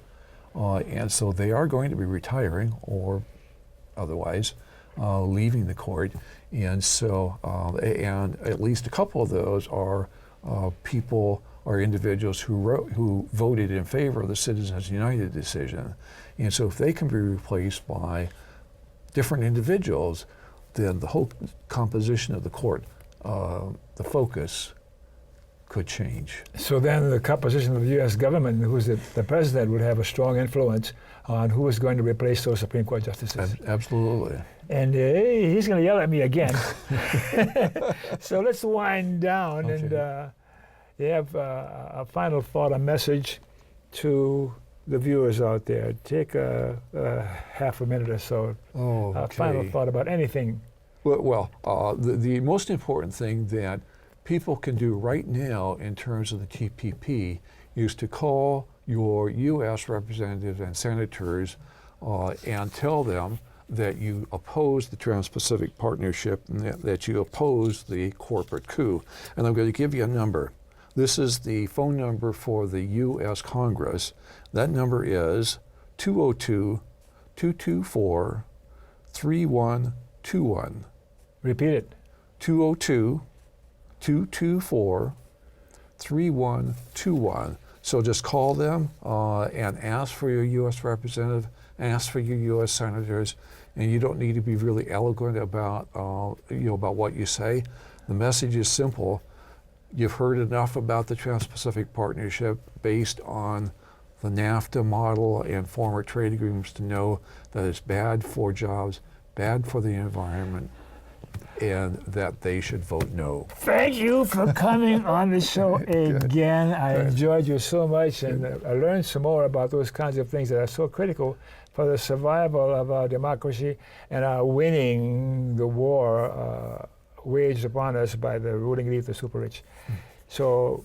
Speaker 2: and so they are going to be retiring or otherwise leaving the court, and so and at least a couple of those are people or individuals who voted in favor of the Citizens United decision. And so if they can be replaced by different individuals, then the whole composition of the court, the focus, could change.
Speaker 1: So then the composition of the U.S. government, who's the president, would have a strong influence on who is going to replace those Supreme Court justices.
Speaker 2: Absolutely.
Speaker 1: And he's going to yell at me again. So let's wind down. Okay. And you have a final thought, a message to the viewers out there. Take half a minute or so.
Speaker 2: Okay.
Speaker 1: A final thought about anything.
Speaker 2: Well, the most important thing that people can do right now in terms of the TPP is to call your U.S. representatives and senators and tell them that you oppose the Trans-Pacific Partnership and that you oppose the corporate coup. And I'm going to give you a number. This is the phone number for the U.S. Congress. That number is 202-224-3121.
Speaker 1: Repeat it.
Speaker 2: 202-224-3121. So just call them and ask for your U.S. representative, ask for your U.S. senators, and you don't need to be really eloquent about about what you say. The message is simple. You've heard enough about the Trans-Pacific Partnership based on the NAFTA model and former trade agreements to know that it's bad for jobs, bad for the environment, and that they should vote no.
Speaker 1: Thank you for coming on the show again. I enjoyed you so much, and I learned some more about those kinds of things that are so critical for the survival of our democracy and our winning the war waged upon us by the ruling elite, the super rich. So,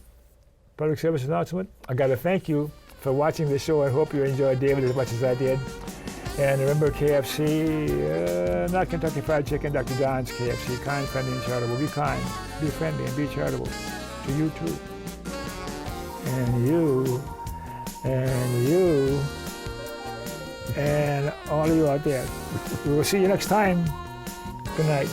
Speaker 1: public service announcement, I got to thank you for watching the show. I hope you enjoyed David as much as I did. And remember, KFC, not Kentucky Fried Chicken, Dr. John's KFC, kind, friendly, and charitable. Be kind, be friendly, and be charitable to you too. And you, and you, and all of you out there. We will see you next time. Good night.